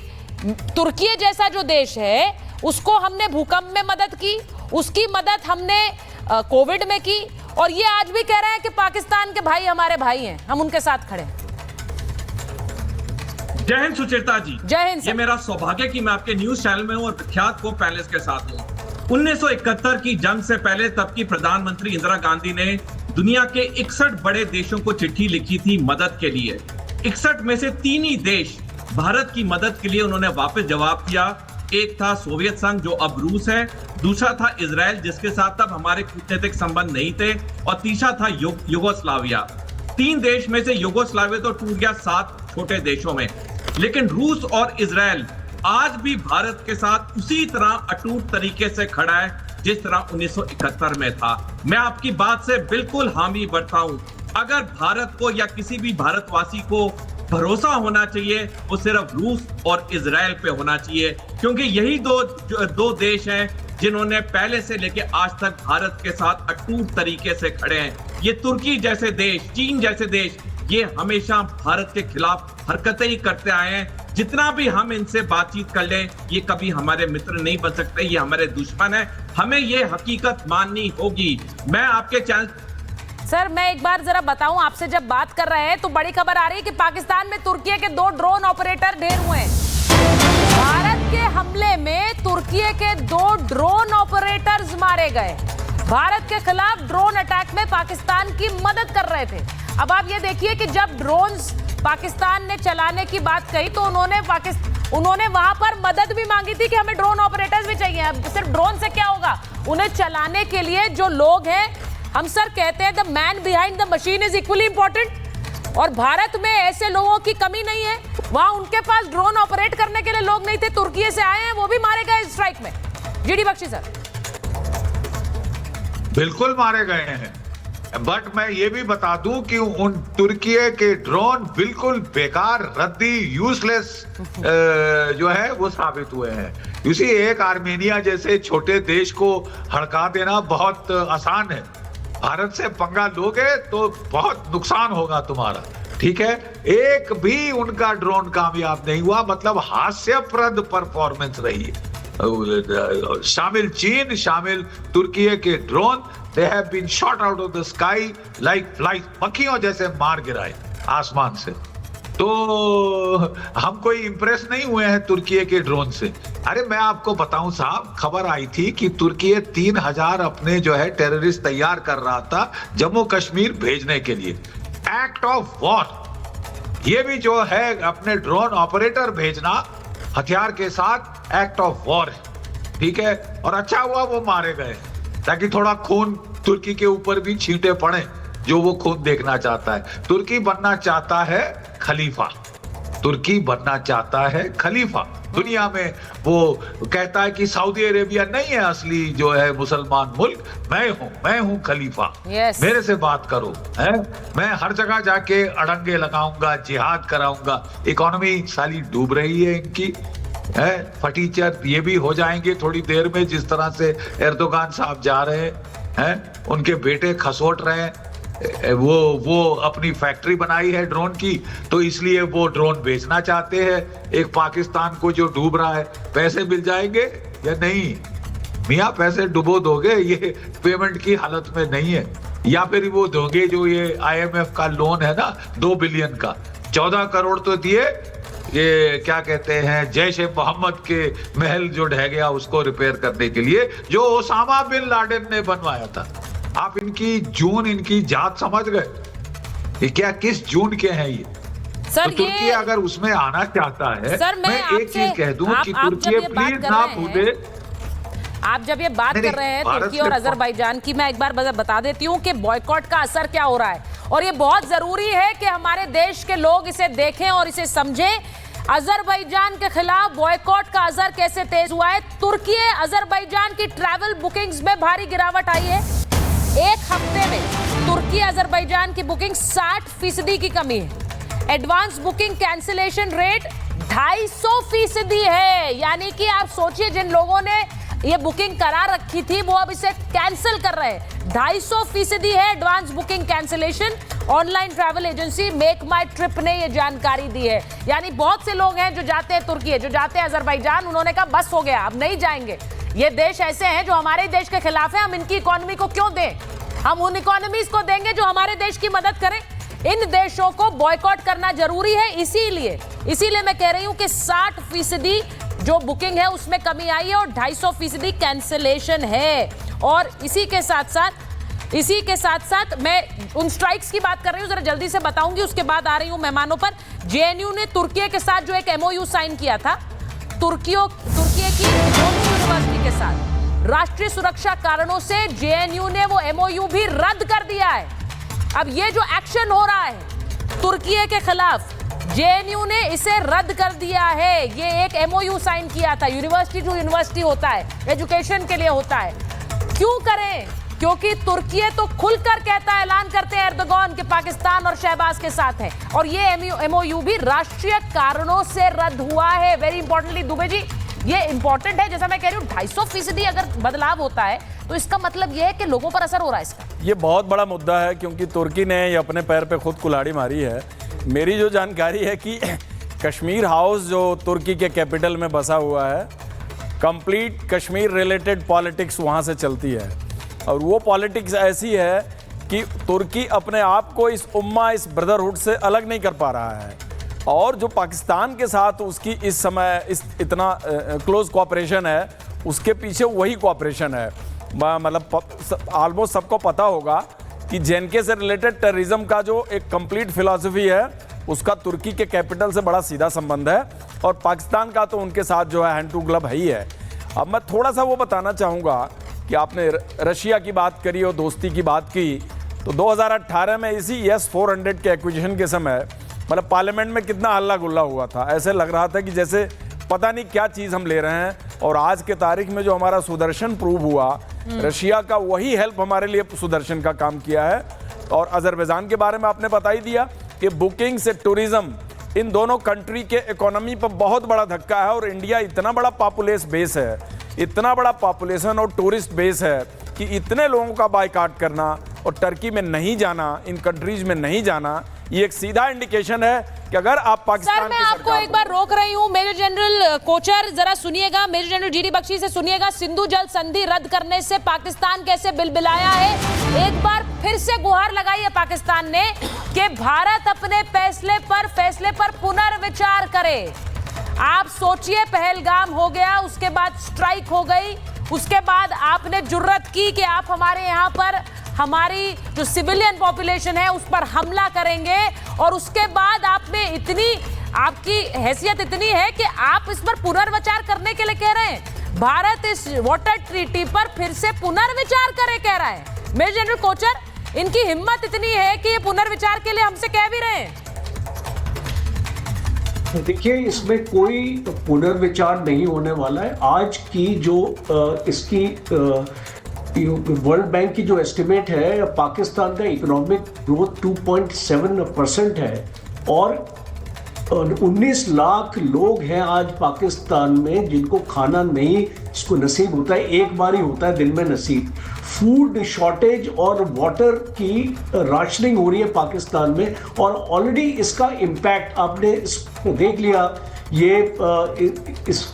तुर्की जैसा जो देश है उसको हमने भूकंप में मदद की, उसकी मदद हमने कोविड में की, और ये आज भी कह रहे हैं कि पाकिस्तान के भाई हमारे भाई हैं, हम उनके साथ खड़े हैं। जय हिंद सुचेता जी। जय हिंद। ये मेरा सौभाग्य कि मैं आपके न्यूज चैनल में हूं और विख्यात को पैलेस के साथ हूं। 1971 की जंग से पहले तब की प्रधानमंत्री इंदिरा गांधी ने दुनिया के 61 बड़े देशों को चिट्ठी लिखी थी मदद के लिए। 61 में से 3 ही देश भारत की मदद के लिए उन्होंने वापस जवाब दिया। एक था सोवियत संघ जो अब रूस है, दूसरा था इजराइल जिसके साथ तब हमारे कूटनीतिक संबंध नहीं थे, और तीसरा था युगोस्लाविया। 3 देश में से युगोस्लाविया तो टूट गया 7 छोटे देशों में, लेकिन रूस और इजराइल आज भी भारत के साथ उसी तरह अटूट तरीके से खड़ा है जिस तरह 1971 में था। मैं आपकी बात से बिल्कुल हामी भरता हूं। अगर भारत को या किसी भी भारतवासी को भरोसा होना चाहिए वो सिर्फ रूस और इजराइल पे होना चाहिए, क्योंकि यही दो देश हैं जिन्होंने पहले से लेके आज तक भारत के साथ अटूट तरीके से खड़े हैं। ये तुर्की जैसे देश, चीन जैसे देश, ये हमेशा भारत के खिलाफ हरकतें ही करते आए हैं। जितना भी हम इनसे बातचीत कर लें, ये कभी हमारे मित्र नहीं बन सकते, ये हमारे दुश्मन है। हमें ये हकीकत माननी होगी। मैं आपके चैनल सर, मैं एक बार जरा बताऊं, आपसे जब बात कर रहे हैं तो बड़ी खबर आ रही है कि पाकिस्तान में तुर्की के 2 ड्रोन ऑपरेटर ढेर हुए हैं। भारत के हमले में तुर्की के 2 ड्रोन ऑपरेटर्स मारे गए। भारत के खिलाफ ड्रोन अटैक में पाकिस्तान की मदद कर रहे थे। अब आप ये देखिए कि जब ड्रोन्स पाकिस्तान ने चलाने की बात कही तो उन्होंने वहां पर मदद भी मांगी थी कि हमें ड्रोन ऑपरेटर्स भी चाहिए। अब सिर्फ ड्रोन से क्या होगा, उन्हें चलाने के लिए जो लोग हैं, हम सर कहते हैं the man behind the machine is equally important, और भारत में ऐसे लोगों की कमी नहीं है। वहां उनके पास ड्रोन ऑपरेट करने के लिए लोग नहीं थे, तुर्की से आए हैं, वो भी मारे गए स्ट्राइक में। GD Bakshi sir. बिल्कुल मारे गए हैं, बट मैं ये भी बता दूं कि उन तुर्की के ड्रोन बिल्कुल बेकार, रद्दी, यूजलेस जो है वो साबित हुए हैं। इसी एक आर्मेनिया जैसे छोटे देश को हड़का देना बहुत आसान है। भारत से पंगा लोगे तो बहुत नुकसान होगा तुम्हारा, ठीक है। एक भी उनका ड्रोन कामयाब नहीं हुआ, मतलब हास्यप्रद परफॉर्मेंस रही है। शामिल चीन, शामिल तुर्की के drone, they have been shot out of the sky like flies, मक्खियों जैसे मार गिराए आसमान से। तो हम कोई इंप्रेस नहीं हुए हैं तुर्की के ड्रोन से। अरे मैं आपको बताऊं साहब, खबर आई थी कि तुर्की 3000 अपने जो है टेररिस्ट तैयार कर रहा था जम्मू कश्मीर भेजने के लिए। Act of war. ये भी जो है अपने ड्रोन ऑपरेटर भेजना हथियार के साथ एक्ट ऑफ वॉर है, ठीक है। और अच्छा हुआ वो मारे गए ताकि थोड़ा खून तुर्की के ऊपर भी छींटे पड़े जो वो खून देखना चाहता है। तुर्की बनना चाहता है खलीफा, तुर्की बनना चाहता है खलीफा दुनिया में। वो कहता है कि सऊदी अरेबिया नहीं है असली जो है मुसलमान मुल्क, मैं हूं खलीफा। मेरे से बात करो, है मैं हर जगह जाके अड़ंगे लगाऊंगा, जिहाद कराऊंगा। इकोनॉमी साली डूब रही है इनकी, है फटीचर ये भी हो जाएंगे थोड़ी देर में, जिस तरह से एर्दोगान साहब जा रहे हैं, उनके बेटे खसोट रहे हैं। वो अपनी फैक्ट्री बनाई है ड्रोन की, तो इसलिए वो ड्रोन बेचना चाहते हैं एक पाकिस्तान को जो डूब रहा है। पैसे मिल जाएंगे या नहीं मियाँ, पैसे डुबो दोगे, ये पेमेंट की हालत में नहीं है। या फिर वो दोगे जो ये IMF का लोन है ना 2 बिलियन का, 14 करोड़ तो दिए, ये क्या कहते हैं, जैश ए मोहम्मद के महल जो ढह गया उसको रिपेयर करने के लिए, जो ओसामा बिन लादेन ने बनवाया था। आप इनकी जून, इनकी जात समझ गए? ये क्या, किस जून के हैं ये? सर, तो तुर्की अगर उसमें आना चाहता है, सर, मैं एक चीज कह दूं कि तुर्की प्लीज ना भूले। आप जब ये बात कर रहे हैं तुर्की और अजरबैजान की, मैं एक बार बता देती हूँ कि बॉयकॉट का असर क्या हो रहा है, और ये बहुत जरूरी है कि हमारे देश के लोग इसे देखें और इसे समझें। अजरबैजान के खिलाफ बॉयकॉट का असर कैसे तेज हुआ है। तुर्की अजरबैजान की ट्रैवल बुकिंग्स में भारी गिरावट आई है। एक हफ्ते में तुर्की अजरबैजान की बुकिंग 60% की कमी है। एडवांस बुकिंग कैंसिलेशन रेट 250% है। यानी कि आप सोचिए, जिन लोगों ने ये बुकिंग करा रखी थी वो अब इसे कैंसिल कर रहे हैं। 250% है advance booking cancellation. Online travel agency MakeMyTrip ने ये जानकारी दी है। यानी बहुत से लोग हैं जो जाते हैं तुर्की, जो जाते हैं अजरबैजान, उन्होंने कहा बस हो गया, अब नहीं जाएंगे। ये देश ऐसे हैं जो हमारे देश के खिलाफ है, हम इनकी इकोनॉमी को क्यों दें? हम उन इकोनॉमीज को देंगे जो हमारे देश की मदद करें। इन देशों को बॉयकॉट करना जरूरी है। इसीलिए मैं कह रही हूं कि 60% जो बुकिंग है उसमें कमी आई है और 250% कैंसिलेशन है। और इसी के साथ साथ मैं उन स्ट्राइक्स की बात कर रही हूं, जरा जल्दी से बताऊंगी, उसके बाद आ रही हूं मेहमानों पर। जेएनयू ने तुर्की के साथ जो एक एमओयू साइन किया था, तुर्की की यूनिवर्सिटी के साथ, राष्ट्रीय सुरक्षा कारणों से जेएनयू ने वो एमओयू भी रद्द कर दिया है। अब ये जो एक्शन हो रहा है तुर्की के खिलाफ, जेएनयू ने इसे रद्द कर दिया है। ये एक एमओयू साइन किया था, यूनिवर्सिटी टू यूनिवर्सिटी होता है, एजुकेशन के लिए होता है। क्यों करें? क्योंकि तुर्की तो खुलकर कहता है, ऐलान करते हैं एर्दोगान के पाकिस्तान और शहबाज के साथ है, और ये एमओयू भी राष्ट्रीय कारणों से रद्द हुआ है। वेरी इंपॉर्टेंटली दुबे जी, ये इंपॉर्टेंट है। जैसा मैं कह रही हूँ 250% अगर बदलाव होता है तो इसका मतलब ये है कि लोगों पर असर हो रहा है इसका। ये बहुत बड़ा मुद्दा है, क्योंकि तुर्की ने ये अपने पैर पे खुद कुल्हाड़ी मारी है। मेरी जो जानकारी है कि कश्मीर हाउस जो तुर्की के कैपिटल में बसा हुआ है, कंप्लीट कश्मीर रिलेटेड पॉलिटिक्स वहाँ से चलती है। और वो पॉलिटिक्स ऐसी है कि तुर्की अपने आप को इस उम्मा, इस ब्रदरहुड से अलग नहीं कर पा रहा है। और जो पाकिस्तान के साथ उसकी इस समय इतना क्लोज कोऑपरेशन है, उसके पीछे वही कोऑपरेशन है। मतलब ऑलमोस्ट सबको पता होगा कि जेएनके से रिलेटेड टेररिज्म का जो एक कंप्लीट फिलॉसफी है, उसका तुर्की के कैपिटल से बड़ा सीधा संबंध है, और पाकिस्तान का तो उनके साथ जो है हैंड टू ग्लव है ही है। अब मैं थोड़ा सा वो बताना चाहूँगा कि आपने रशिया की बात करी और दोस्ती की बात की, तो 2018 में इसी S-400 के एक्विजिशन के समय मतलब पार्लियामेंट में कितना हल्ला गुल्ला हुआ था। ऐसे लग रहा था कि जैसे पता नहीं क्या चीज़ हम ले रहे हैं। और आज के तारीख में जो हमारा सुदर्शन प्रूव हुआ, रशिया का वही हेल्प हमारे लिए सुदर्शन का काम किया है। और अजरबैजान के बारे में आपने बता ही दिया कि बुकिंग से टूरिज्म, इन दोनों कंट्री के इकोनॉमी पर बहुत बड़ा धक्का है। और इंडिया इतना बड़ा पॉपुलेस बेस है, इतना बड़ा पॉपुलेशन और टूरिस्ट बेस है कि इतने लोगों का बायकॉट करना और टर्की में नहीं जाना, इन कंट्रीज में नहीं जाना, ये एक सीधा इंडिकेशन है कि अगर आप पाकिस्तान सर, मैं आपको एक बार रोक रही हूं। मेजर जनरल कोचर जरा सुनिएगा, मेजर जनरल जीडी बख्शी से सुनिएगा। सिंधु जल संधि रद्द करने से पाकिस्तान कैसे बिलबिलाया है। एक बार फिर से गुहार लगाई है पाकिस्तान ने कि भारत अपने फैसले पर पुनर्विचार करे। आप सोचिए, पहलगाम हो गया, उसके बाद स्ट्राइक हो गई, उसके बाद आपने जुर्रत की कि आप हमारे यहाँ पर हमारी जो सिविलियन पॉपुलेशन है उस पर हमला करेंगे, और उसके बाद आपने आपकी हैसियत इतनी है कि आप इस पर पुनर्विचार करने के लिए कह रहे हैं। भारत इस वाटर ट्रीटी पर फिर से पुनर्विचार करे कह रहा है। मेजर जनरल कोचर, इनकी हिम्मत इतनी है कि ये पुनर्विचार के लिए हमसे कह भी रहे हैं। देखिए, इसमें कोई पुनर्विचार नहीं होने वाला है। आज की जो इसकी वर्ल्ड बैंक की जो एस्टिमेट है, पाकिस्तान का इकोनॉमिक ग्रोथ 2.7% है, और 19 लाख लोग हैं आज पाकिस्तान में जिनको खाना नहीं इसको नसीब होता है, एक बार ही होता है दिन में नसीब। फूड शॉर्टेज और वाटर की राशनिंग हो रही है पाकिस्तान में, और ऑलरेडी इसका इम्पैक्ट आपने देख लिया। ये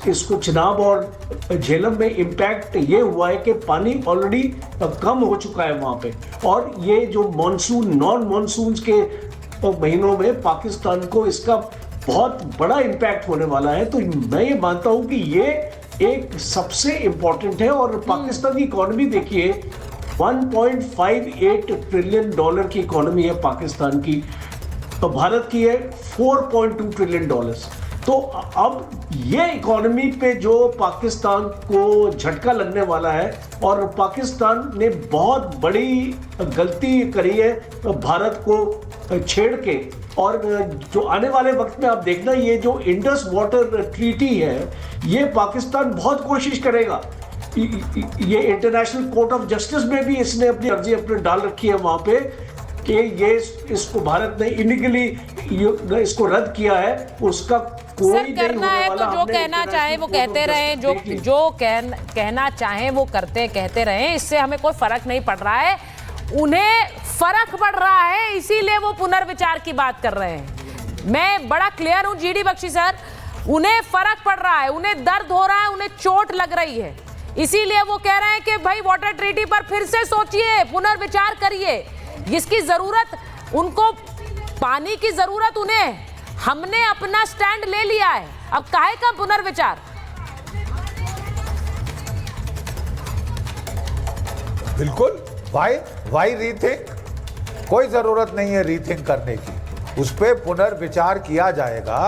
इसको चिनाब और झेलम में इम्पैक्ट ये हुआ है कि पानी ऑलरेडी कम हो चुका है वहाँ पे, और ये जो मॉनसून, नॉन मॉनसून के महीनों में पाकिस्तान को इसका बहुत बड़ा इम्पैक्ट होने वाला है। तो मैं ये मानता हूं कि ये एक सबसे इंपॉर्टेंट है। और पाकिस्तान की इकोनॉमी देखिए, 1.58 ट्रिलियन डॉलर की इकोनॉमी है पाकिस्तान की, तो भारत की है 4.2 ट्रिलियन डॉलर्स। तो अब ये इकोनॉमी पे जो पाकिस्तान को झटका लगने वाला है, और पाकिस्तान ने बहुत बड़ी गलती करी है भारत को छेड़ के। और जो आने वाले वक्त में आप देखना, ये जो इंडस वाटर ट्रीटी है, ये पाकिस्तान बहुत कोशिश करेगा। ये इंटरनेशनल कोर्ट ऑफ जस्टिस में भी इसने अपनी अर्जी अपने डाल रखी है वहां पे कि ये इसको भारत ने इलीगली इसको रद्द किया है, उसका कोई करना है तो जो कहना चाहे वो कहते रहे, जो कहना चाहे वो कहते रहे, इससे हमें कोई फर्क नहीं पड़ रहा है। उन्हें फर्क पड़ रहा है, इसीलिए वो पुनर्विचार की बात कर रहे हैं। मैं बड़ा क्लियर हूं जीडी बख्शी सर, उन्हें फर्क पड़ रहा है, उन्हें दर्द हो रहा है, उन्हें चोट लग रही है, इसीलिए वो कह रहे हैं कि भाई वाटर ट्रीटी पर फिर से सोचिए, पुनर्विचार करिए। इसकी जरूरत उनको, पानी की जरूरत उन्हें, हमने अपना स्टैंड ले लिया है, अब काहे का पुनर्विचार। बिल्कुल, वाई रीथिंक, कोई जरूरत नहीं है रीथिंक करने की। उस पर पुनर्विचार किया जाएगा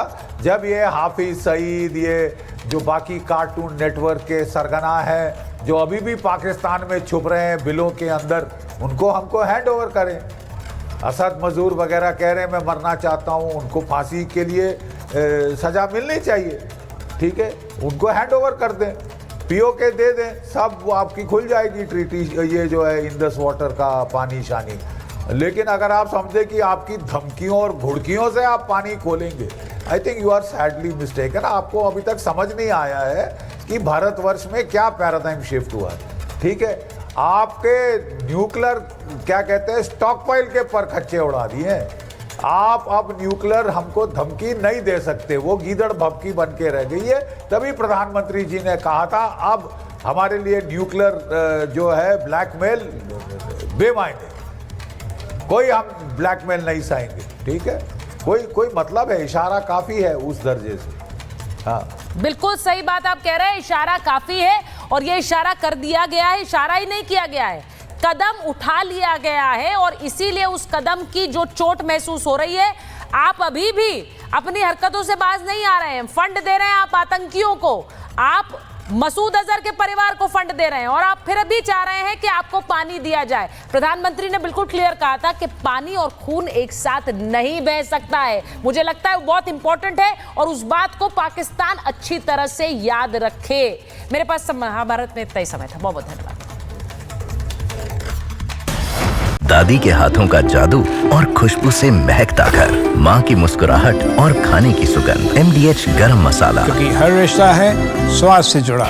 जब ये हाफिज सईद, ये जो बाकी कार्टून नेटवर्क के सरगना हैं जो अभी भी पाकिस्तान में छुप रहे हैं बिलों के अंदर, उनको हमको हैंड ओवर करें। असद मजूर वगैरह कह रहे हैं मैं मरना चाहता हूं, उनको फांसी के लिए सजा मिलनी चाहिए, ठीक है, उनको हैंड ओवर कर दें, पीओके दे दें, सब आपकी खुल जाएगी ट्रीटी, ये जो है इंडस वाटर का पानी शानी। लेकिन अगर आप समझे कि आपकी धमकियों और घुड़कियों से आप पानी खोलेंगे, I think you are sadly mistaken. आपको अभी तक समझ नहीं आया है कि भारतवर्ष में क्या पैराडाइम शिफ्ट हुआ है, ठीक है। आपके न्यूक्लियर क्या कहते हैं स्टॉक पाइल के पर खच्चे उड़ा दिए। आप अब न्यूक्लियर हमको धमकी नहीं दे सकते, वो गीदड़ भभकी बन के रह गई है। तभी प्रधानमंत्री जी ने कहा था अब हमारे लिए न्यूक्लियर जो है ब्लैकमेल बेमायने, कोई हम ब्लैकमेल नहीं सहेंगे, ठीक है। कोई मतलब है, इशारा काफी है उस दर्जे से। हाँ, बिल्कुल सही बात आप कह रहे हैं, इशारा काफी है, और ये इशारा कर दिया गया है, इशारा ही नहीं किया गया है, कदम उठा लिया गया है। और इसीलिए उस कदम की जो चोट महसूस हो रही है, आप अभी भी अपनी हरकतों से बाज नहीं आ रहे हैं। फंड दे रहे हैं आप आतंकियों को, आप मसूद अजहर के परिवार को फंड दे रहे हैं, और आप फिर भी चाह रहे हैं कि आपको पानी दिया जाए। प्रधानमंत्री ने बिल्कुल क्लियर कहा था कि पानी और खून एक साथ नहीं बह सकता है। मुझे लगता है वो बहुत इंपॉर्टेंट है, और उस बात को पाकिस्तान अच्छी तरह से याद रखे। मेरे पास महाभारत में इतना ही समय था, बहुत बहुत धन्यवाद। दादी के हाथों का जादू और खुशबू से महकता घर, माँ की मुस्कुराहट और खाने की सुगंध। MDH गरम मसाला, क्योंकि हर रिश्ता है स्वाद से जुड़ा।